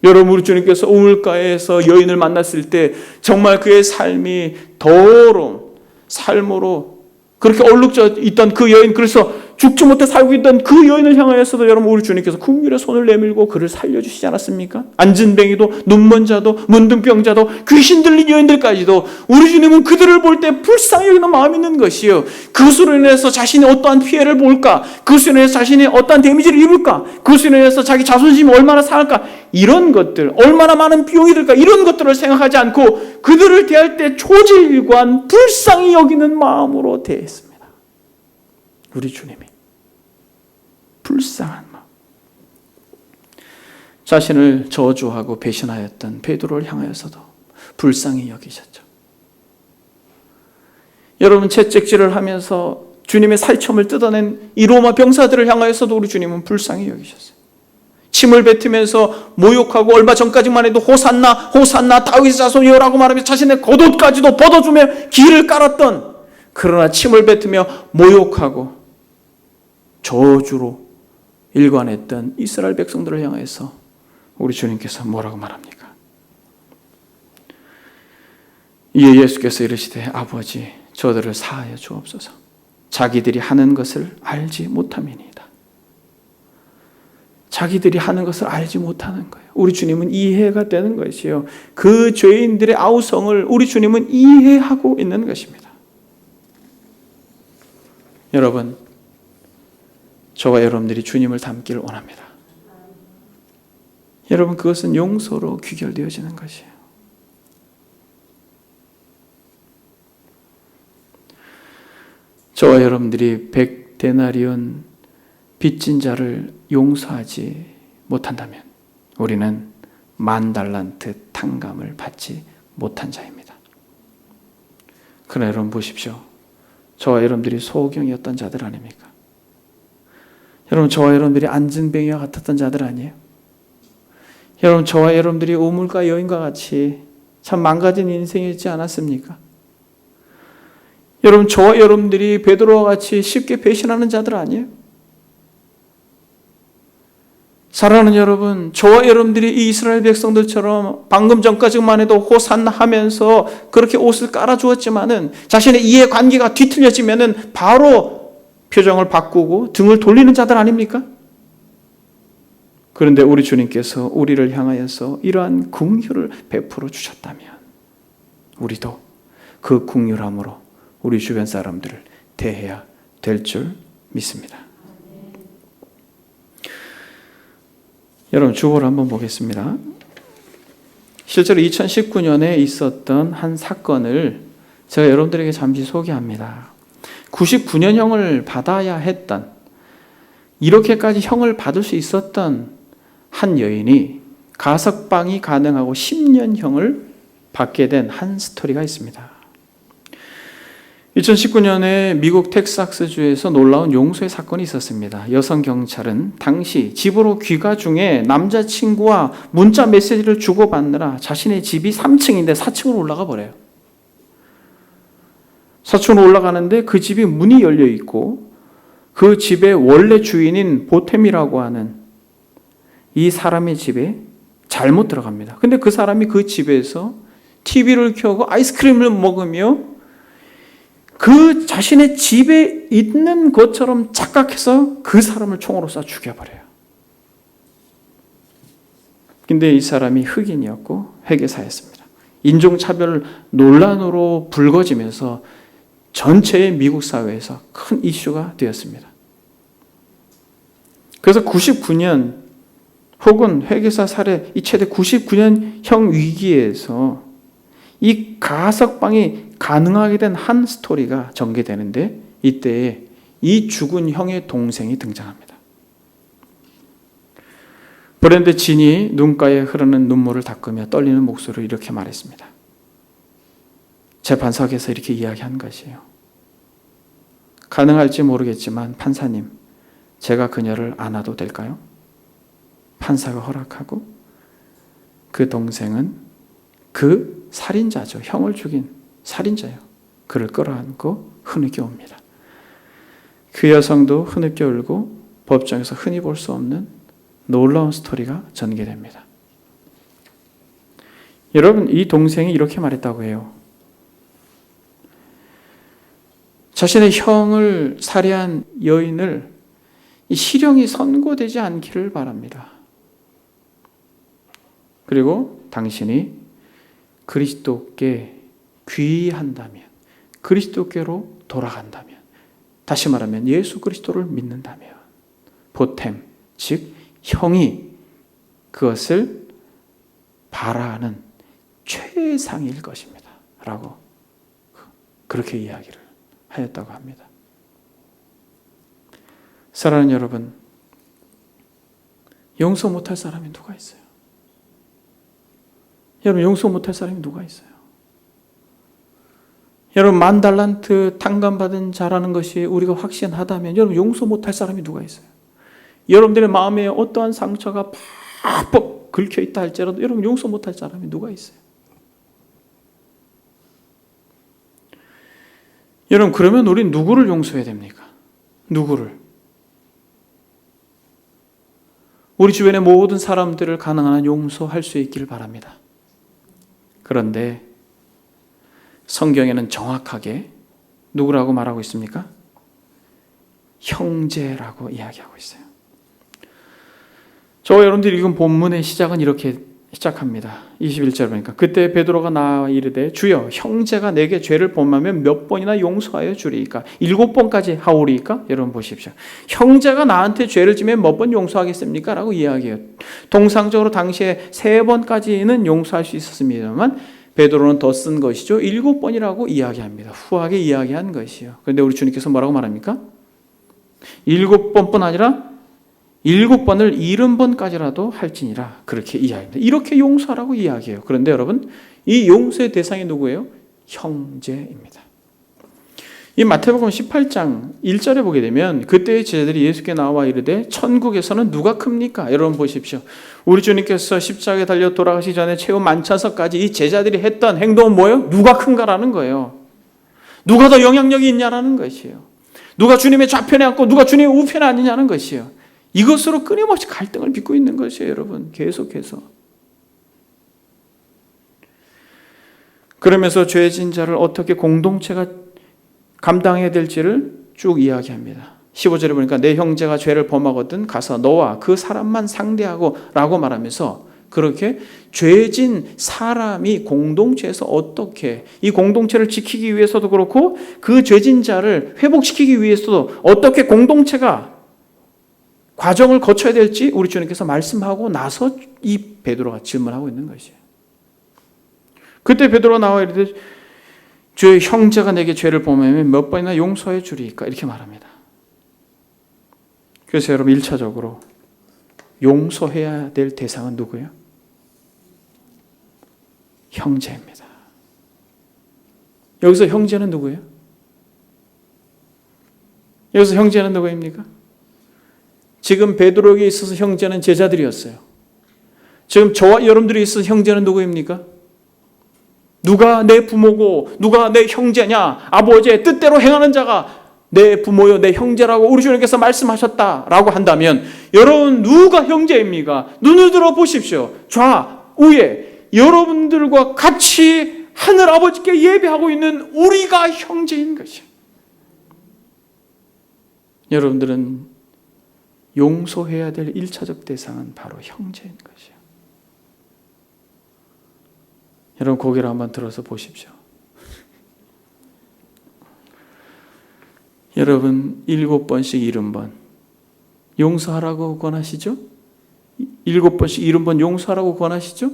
여러분, 우리 주님께서 우물가에서 여인을 만났을 때 정말 그의 삶이 더러운 삶으로 그렇게 얼룩져 있던 그 여인, 그래서 죽지 못해 살고 있던 그 여인을 향하여서도 여러분 우리 주님께서 긍휼의 손을 내밀고 그를 살려주시지 않았습니까? 앉은뱅이도, 눈먼 자도, 문둥병자도, 귀신 들린 여인들까지도 우리 주님은 그들을 볼 때 불쌍히 여기는 마음이 있는 것이요. 그것으로 인해서 자신이 어떠한 피해를 볼까? 그것으로 인해서 자신이 어떠한 데미지를 입을까? 그것으로 인해서 자기 자존심이 얼마나 상할까? 이런 것들, 얼마나 많은 비용이 들까? 이런 것들을 생각하지 않고 그들을 대할 때 초지일관 불쌍히 여기는 마음으로 대했습니다. 우리 주님이 불쌍한 마음. 자신을 저주하고 배신하였던 베드로를 향하여서도 불쌍히 여기셨죠. 여러분, 채찍질을 하면서 주님의 살점을 뜯어낸 이 로마 병사들을 향하여서도 우리 주님은 불쌍히 여기셨어요. 침을 뱉으면서 모욕하고 얼마 전까지만 해도 호산나 호산나 다윗의 자손이여라고 말하며 자신의 겉옷까지도 벗어주며 길을 깔았던, 그러나 침을 뱉으며 모욕하고 저주로 일관했던 이스라엘 백성들을 향해서 우리 주님께서 뭐라고 말합니까? 이에 예수께서 이르시되 아버지 저들을 사하여 주옵소서. 자기들이 하는 것을 알지 못함이니이다. 자기들이 하는 것을 알지 못하는 거예요. 우리 주님은 이해가 되는 것이요. 그 죄인들의 아우성을 우리 주님은 이해하고 있는 것입니다. 여러분, 저와 여러분들이 주님을 닮기를 원합니다. 여러분, 그것은 용서로 귀결되어지는 것이에요. 저와 여러분들이 100데나리온 빚진 자를 용서하지 못한다면 우리는 10,000달란트 탕감을 받지 못한 자입니다. 그러나 여러분 보십시오. 저와 여러분들이 소경이었던 자들 아닙니까? 여러분, 저와 여러분들이 앉은뱅이와 같았던 자들 아니에요? 여러분, 저와 여러분들이 우물가 여인과 같이 참 망가진 인생이지 않았습니까? 여러분, 저와 여러분들이 베드로와 같이 쉽게 배신하는 자들 아니에요? 사랑하는 여러분, 저와 여러분들이 이 이스라엘 백성들처럼 방금 전까지만 해도 호산나 하면서 그렇게 옷을 깔아주었지만은 자신의 이해관계가 뒤틀려지면은 바로 표정을 바꾸고 등을 돌리는 자들 아닙니까? 그런데 우리 주님께서 우리를 향하여서 이러한 긍휼을 베풀어 주셨다면 우리도 그 긍휼함으로 우리 주변 사람들을 대해야 될 줄 믿습니다. 여러분, 주보를 한번 보겠습니다. 실제로 2019년에 있었던 한 사건을 제가 여러분들에게 잠시 소개합니다. 99년형을 받아야 했던, 이렇게까지 형을 받을 수 있었던 한 여인이 가석방이 가능하고 10년형을 받게 된 한 스토리가 있습니다. 2019년에 미국 텍사스주에서 놀라운 용서의 사건이 있었습니다. 여성 경찰은 당시 집으로 귀가 중에 남자친구와 문자 메시지를 주고받느라 자신의 집이 3층인데 4층으로 올라가 버려요. 4층으로 올라가는데 그 집이 문이 열려 있고 그 집의 원래 주인인 보템이라고 하는 이 사람의 집에 잘못 들어갑니다. 근데 그 사람이 그 집에서 TV를 켜고 아이스크림을 먹으며 그 자신의 집에 있는 것처럼 착각해서 그 사람을 총으로 쏴 죽여버려요. 근데 이 사람이 흑인이었고 회계사였습니다. 인종차별 논란으로 불거지면서 전체의 미국 사회에서 큰 이슈가 되었습니다. 그래서 99년 혹은 회계사 살해 이 최대 99년형 위기에서 이 가석방이 가능하게 된 한 스토리가 전개되는데 이때에 이 죽은 형의 동생이 등장합니다. 브랜드 진이 눈가에 흐르는 눈물을 닦으며 떨리는 목소리로 이렇게 말했습니다. 재판석에서 이렇게 이야기한 것이에요. 가능할지 모르겠지만 판사님, 제가 그녀를 안아도 될까요? 판사가 허락하고 그 동생은 그 살인자죠. 형을 죽인 살인자요. 그를 끌어안고 흐느껴 옵니다. 그 여성도 흐느껴 울고 법정에서 흔히 볼 수 없는 놀라운 스토리가 전개됩니다. 여러분, 이 동생이 이렇게 말했다고 해요. 자신의 형을 살해한 여인을 이 실형이 선고되지 않기를 바랍니다. 그리고 당신이 그리스도께 귀한다면, 그리스도께로 돌아간다면, 다시 말하면 예수 그리스도를 믿는다면 보탬, 즉 형이 그것을 바라는 최상일 것입니다. 라고 그렇게 이야기를 하였다고 합니다. 사랑하는 여러분, 용서 못할 사람이 누가 있어요? 여러분, 용서 못할 사람이 누가 있어요? 여러분, 10,000달란트 탕감받은 자라는 것이 우리가 확신하다면 여러분, 용서 못할 사람이 누가 있어요? 여러분들의 마음에 어떠한 상처가 팍팍 긁혀 있다 할지라도 여러분, 용서 못할 사람이 누가 있어요? 여러분, 그러면 우린 누구를 용서해야 됩니까? 누구를? 우리 주변의 모든 사람들을 가능한 한 용서할 수 있기를 바랍니다. 그런데 성경에는 정확하게 누구라고 말하고 있습니까? 형제라고 이야기하고 있어요. 저 여러분들이 읽은 본문의 시작은 이렇게 시작합니다. 21절 보니까 그때 베드로가 나와 이르되 주여, 형제가 내게 죄를 범하면 몇 번이나 용서하여 주리이까? 7번까지 하오리이까? 여러분 보십시오. 형제가 나한테 죄를 지면 몇 번 용서하겠습니까? 라고 이야기해요. 동상적으로 당시에 3번까지는 용서할 수 있었습니다만 베드로는 더 쓴 것이죠. 7번이라고 이야기합니다. 후하게 이야기한 것이요. 그런데 우리 주님께서 뭐라고 말합니까? 7번뿐 아니라 7번을 70번까지라도 할지니라, 그렇게 이야기합니다. 이렇게 용서하라고 이야기해요. 그런데 여러분, 이 용서의 대상이 누구예요? 형제입니다. 이 마태복음 18장 1절에 보게 되면 그때의 제자들이 예수께 나와 이르되 천국에서는 누가 큽니까? 여러분 보십시오. 우리 주님께서 십자가에 달려 돌아가시기 전에 최후 만찬서까지 이 제자들이 했던 행동은 뭐예요? 누가 큰가라는 거예요. 누가 더 영향력이 있냐라는 것이에요. 누가 주님의 좌편에 앉고 누가 주님의 우편에 앉느냐는 것이에요. 이것으로 끊임없이 갈등을 빚고 있는 것이에요. 여러분, 계속해서. 그러면서 죄진 자를 어떻게 공동체가 감당해야 될지를 쭉 이야기합니다. 15절에 보니까 내 형제가 죄를 범하거든 가서 너와 그 사람만 상대하고 라고 말하면서 그렇게 죄진 사람이 공동체에서 어떻게 이 공동체를 지키기 위해서도 그렇고 그 죄진 자를 회복시키기 위해서도 어떻게 공동체가 과정을 거쳐야 될지 우리 주님께서 말씀하고 나서 이 베드로가 질문하고 있는 것이에요. 그때 베드로가 나와 이르되 주의 형제가 내게 죄를 범하면 몇 번이나 용서해 주리이까? 이렇게 말합니다. 그래서 여러분 1차적으로 용서해야 될 대상은 누구예요? 형제입니다. 여기서 형제는 누구예요? 여기서 형제는 누구입니까? 지금 베드로에게 있어서 형제는 제자들이었어요. 지금 저와 여러분들이 있어서 형제는 누구입니까? 누가 내 부모고 누가 내 형제냐? 아버지의 뜻대로 행하는 자가 내 부모요 내 형제라고 우리 주님께서 말씀하셨다라고 한다면 여러분 누가 형제입니까? 눈을 들어 보십시오. 좌우에 여러분들과 같이 하늘 아버지께 예배하고 있는 우리가 형제인 것이에요. 여러분들은 용서해야 될 1차적 대상은 바로 형제인 것이에요. 여러분 고개를 한번 들어서 보십시오. 여러분 7번씩 70번 용서하라고 권하시죠? 7번씩 70번 용서하라고 권하시죠?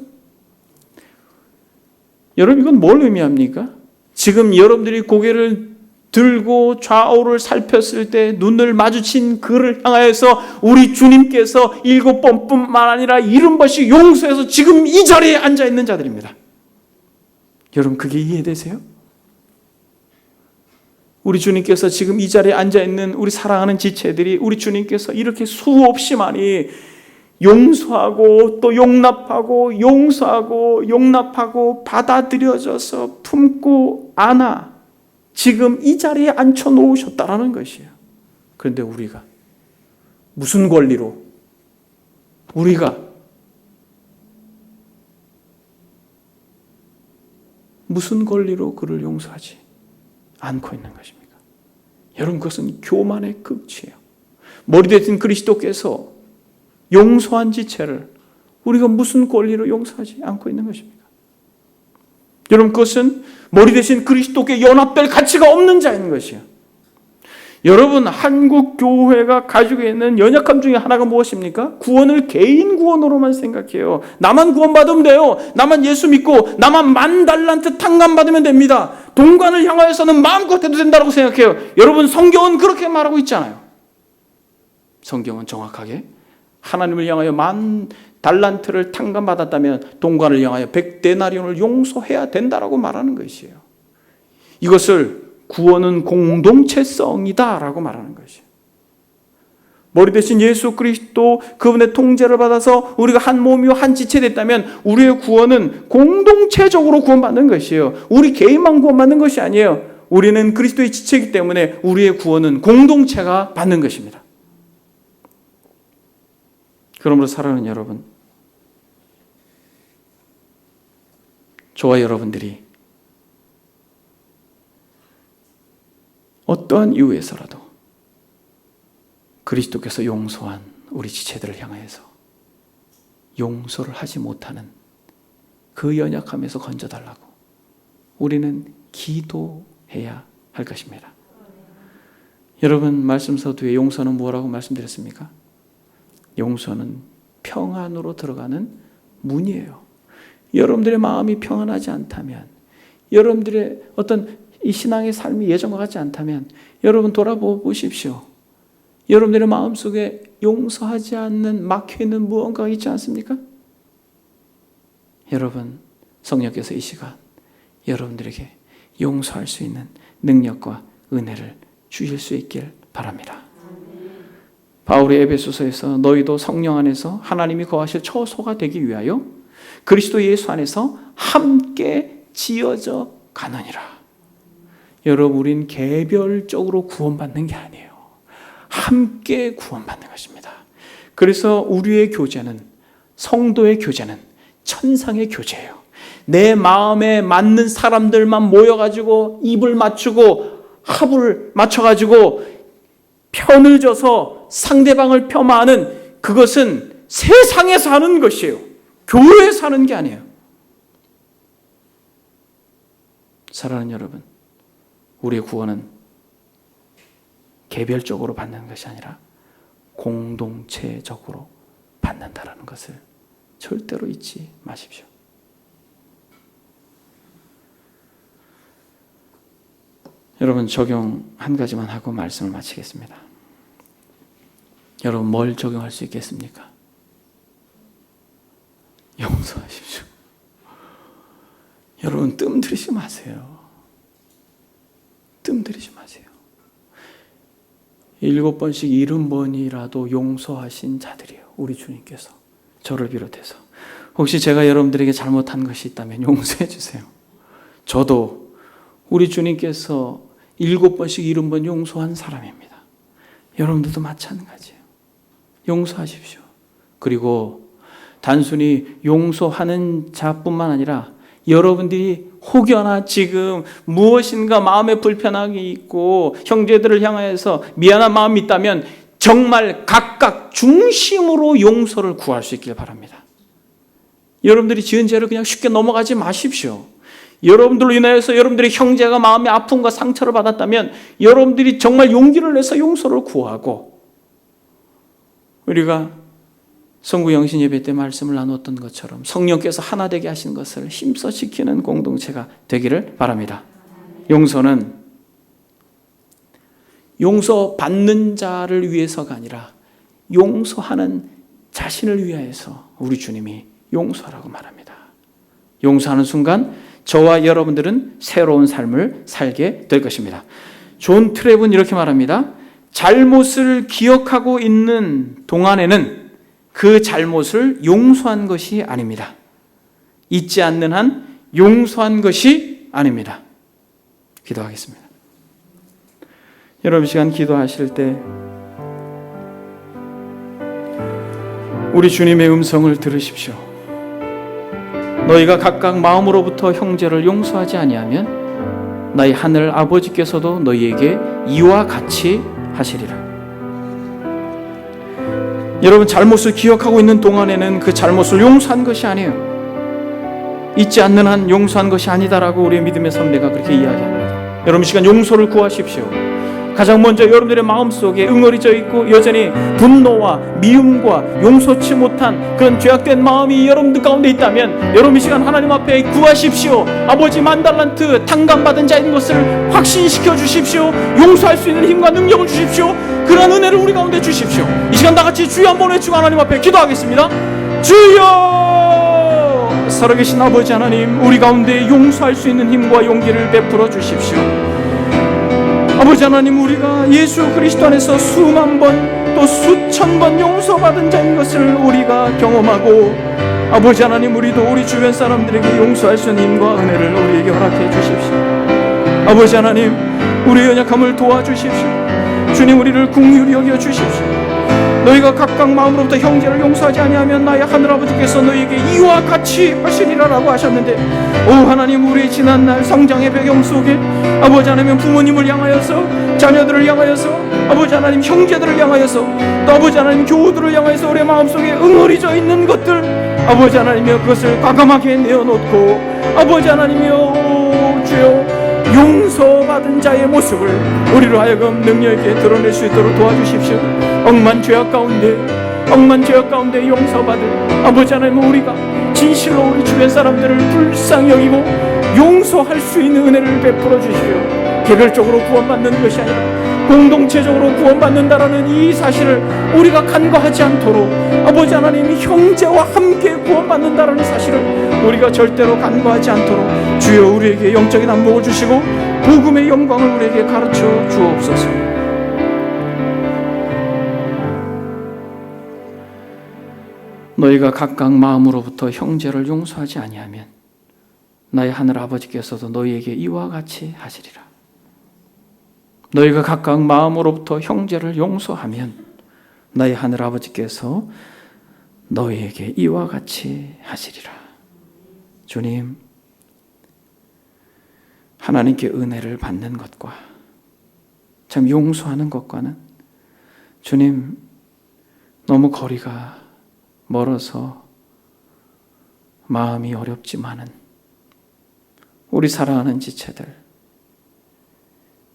여러분 이건 뭘 의미합니까? 지금 여러분들이 고개를 들고 좌우를 살폈을 때 눈을 마주친 그를 향하여서 우리 주님께서 7번뿐만 아니라 70번씩 용서해서 지금 이 자리에 앉아있는 자들입니다. 여러분 그게 이해되세요? 우리 주님께서 지금 이 자리에 앉아있는 우리 사랑하는 지체들이 우리 주님께서 이렇게 수없이 많이 용서하고 또 용납하고 용서하고 용납하고 받아들여져서 품고 안아 지금 이 자리에 앉혀놓으셨다라는 것이에요. 그런데 우리가 무슨 권리로 우리가 무슨 권리로 그를 용서하지 않고 있는 것입니까? 여러분 그것은 교만의 극치예요. 머리 대신 그리스도께서 용서한 지체를 우리가 무슨 권리로 용서하지 않고 있는 것입니까? 여러분 그것은 머리 대신 그리스도께 연합될 가치가 없는 자인 것이에요. 여러분 한국 교회가 가지고 있는 연약함 중에 하나가 무엇입니까? 구원을 개인 구원으로만 생각해요. 나만 구원받으면 돼요. 나만 예수 믿고 나만 10,000달란트 탕감 받으면 됩니다. 동관을 향하여서는 마음껏 해도 된다고 생각해요. 여러분 성경은 그렇게 말하고 있잖아요. 성경은 정확하게 하나님을 향하여 10,000달란트를 탕감받았다면 동관을 향하여 100데나리온을 용서해야 된다라고 말하는 것이에요. 이것을 구원은 공동체성이다 라고 말하는 것이에요. 머리 대신 예수 그리스도 그분의 통제를 받아서 우리가 한 몸이요 한 지체 됐다면 우리의 구원은 공동체적으로 구원받는 것이에요. 우리 개인만 구원받는 것이 아니에요. 우리는 그리스도의 지체이기 때문에 우리의 구원은 공동체가 받는 것입니다. 그러므로 사랑하는 여러분, 저와 여러분들이 어떠한 이유에서라도 그리스도께서 용서한 우리 지체들을 향하여서 용서를 하지 못하는 그 연약함에서 건져달라고 우리는 기도해야 할 것입니다. 여러분 말씀 서두에 용서는 뭐라고 말씀드렸습니까? 용서는 평안으로 들어가는 문이에요. 여러분들의 마음이 평안하지 않다면, 여러분들의 어떤 이 신앙의 삶이 예전과 같지 않다면 여러분 돌아보십시오. 여러분들의 마음속에 용서하지 않는 막혀있는 무언가가 있지 않습니까? 여러분 성령께서 이 시간 여러분들에게 용서할 수 있는 능력과 은혜를 주실 수 있길 바랍니다. 바울이 에베소서에서 너희도 성령 안에서 하나님이 거하실 처소가 되기 위하여 그리스도 예수 안에서 함께 지어져 가느니라. 여러분 우린 개별적으로 구원받는 게 아니에요. 함께 구원받는 것입니다. 그래서 우리의 교제는, 성도의 교제는 천상의 교제예요. 내 마음에 맞는 사람들만 모여가지고 입을 맞추고 합을 맞춰가지고 편을 져서 상대방을 폄하하는 그것은 세상에서 하는 것이에요. 교회에서 하는 게 아니에요. 사랑하는 여러분, 우리의 구원은 개별적으로 받는 것이 아니라 공동체적으로 받는다라는 것을 절대로 잊지 마십시오. 여러분, 적용 한 가지만 하고 말씀을 마치겠습니다. 여러분, 뭘 적용할 수 있겠습니까? 용서하십시오. 여러분, 뜸들이지 마세요. 뜸들이지 마세요. 7번씩 70번이라도 용서하신 자들이에요. 우리 주님께서 저를 비롯해서. 혹시 제가 여러분들에게 잘못한 것이 있다면 용서해 주세요. 저도 우리 주님께서 7번씩 70번 용서한 사람입니다. 여러분들도 마찬가지예요. 용서하십시오. 그리고 단순히 용서하는 자뿐만 아니라 여러분들이 혹여나 지금 무엇인가 마음에 불편함이 있고 형제들을 향하여서 미안한 마음이 있다면 정말 각각 중심으로 용서를 구할 수 있길 바랍니다. 여러분들이 지은 죄를 그냥 쉽게 넘어가지 마십시오. 여러분들로 인하여서 여러분들의 형제가 마음의 아픔과 상처를 받았다면 여러분들이 정말 용기를 내서 용서를 구하고, 우리가 성구 영신 예배 때 말씀을 나누었던 것처럼 성령께서 하나 되게 하신 것을 힘써 지키는 공동체가 되기를 바랍니다. 용서는 용서받는 자를 위해서가 아니라 용서하는 자신을 위하여서 우리 주님이 용서하라고 말합니다. 용서하는 순간 저와 여러분들은 새로운 삶을 살게 될 것입니다. 존 트랩은 이렇게 말합니다. 잘못을 기억하고 있는 동안에는 그 잘못을 용서한 것이 아닙니다. 잊지 않는 한 용서한 것이 아닙니다. 기도하겠습니다. 여러분, 이 시간 기도하실 때 우리 주님의 음성을 들으십시오. 너희가 각각 마음으로부터 형제를 용서하지 아니하면 나의 하늘 아버지께서도 너희에게 이와 같이 하시리라. 여러분, 잘못을 기억하고 있는 동안에는 그 잘못을 용서한 것이 아니에요. 잊지 않는 한 용서한 것이 아니다라고 우리의 믿음의 선배가 그렇게 이야기합니다. 여러분, 이 시간 용서를 구하십시오. 가장 먼저 여러분들의 마음속에 응어리져 있고 여전히 분노와 미움과 용서치 못한 그런 죄악된 마음이 여러분들 가운데 있다면 여러분, 이 시간 하나님 앞에 구하십시오. 아버지, 만달란트 탕감받은 자인 것을 확신시켜 주십시오. 용서할 수 있는 힘과 능력을 주십시오. 그런 은혜를 우리 가운데 주십시오. 이 시간 다 같이 주여 한번 외치고 하나님 앞에 기도하겠습니다. 주여! 살아계신 아버지 하나님, 우리 가운데 용서할 수 있는 힘과 용기를 베풀어 주십시오. 아버지 하나님, 우리가 예수 그리스도 안에서 수만 번 또 수천 번 용서받은 자인 것을 우리가 경험하고, 아버지 하나님, 우리도 우리 주변 사람들에게 용서할 수 있는 힘과 은혜를 우리에게 허락해 주십시오. 아버지 하나님, 우리의 연약함을 도와주십시오. 주님, 우리를 긍휼히 여겨 주십시오. 너희가 각각 마음으로부터 형제를 용서하지 아니하면 나의 하늘아버지께서 너희에게 이와 같이 하시리라라고 하셨는데, 오 하나님, 우리의 지난날 성장의 배경 속에 아버지 하나님, 부모님을 향하여서, 자녀들을 향하여서, 아버지 하나님, 형제들을 향하여서, 또 아버지 하나님, 교우들을 향하여서 우리의 마음속에 응어리져 있는 것들, 아버지 하나님이여, 그것을 과감하게 내어놓고 아버지 하나님이여, 주여, 용서받은 자의 모습을 우리로 하여금 능력 있게 드러낼 수 있도록 도와주십시오. 억만 죄악 가운데 용서받을 아버지 하나님, 우리가 진실로 우리 주변 사람들을 불쌍히 여기고 용서할 수 있는 은혜를 베풀어 주십시오. 개별적으로 구원받는 것이 아니라 공동체적으로 구원받는다라는 이 사실을 우리가 간과하지 않도록, 아버지 하나님, 형제와 함께 구원받는다라는 사실을 우리가 절대로 간과하지 않도록 주여 우리에게 영적인 안목을 주시고 복음의 영광을 우리에게 가르쳐 주옵소서. 너희가 각각 마음으로부터 형제를 용서하지 아니하면 나의 하늘 아버지께서도 너희에게 이와 같이 하시리라. 너희가 각각 마음으로부터 형제를 용서하면 나의 하늘 아버지께서 너희에게 이와 같이 하시리라. 주님, 하나님께 은혜를 받는 것과 참 용서하는 것과는 주님 너무 거리가 멀어서 마음이 어렵지만은 우리 사랑하는 지체들,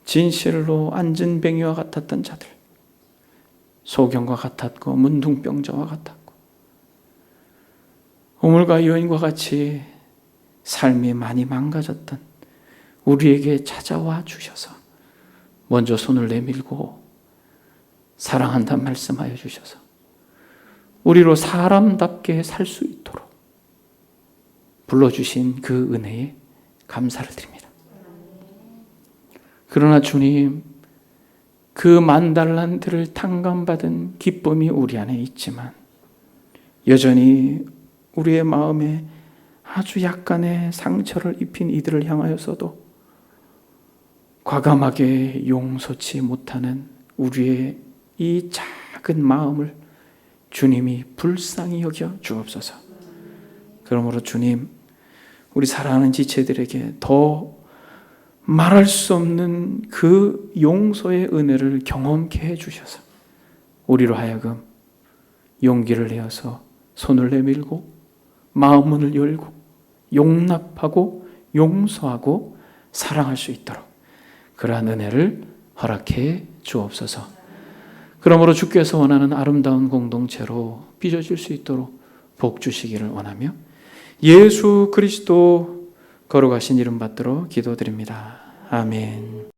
진실로 안진뱅이와 같았던 자들, 소경과 같았고 문둥병자와 같았고 우물가 여인과 같이 삶이 많이 망가졌던 우리에게 찾아와 주셔서 먼저 손을 내밀고 사랑한다는 말씀하여 주셔서 우리로 사람답게 살 수 있도록 불러주신 그 은혜에 감사를 드립니다. 그러나 주님, 그 10,000달란트를 탕감받은 기쁨이 우리 안에 있지만 여전히 우리의 마음에 아주 약간의 상처를 입힌 이들을 향하여서도 과감하게 용서치 못하는 우리의 이 작은 마음을 주님이 불쌍히 여겨 주옵소서. 그러므로 주님, 우리 사랑하는 지체들에게 더 말할 수 없는 그 용서의 은혜를 경험케 해주셔서 우리로 하여금 용기를 내어서 손을 내밀고 마음 문을 열고 용납하고 용서하고 사랑할 수 있도록 그러한 은혜를 허락해 주옵소서. 그러므로 주께서 원하는 아름다운 공동체로 빚어질 수 있도록 복 주시기를 원하며 예수 그리스도 거룩하신 이름 받들어 기도드립니다. 아멘.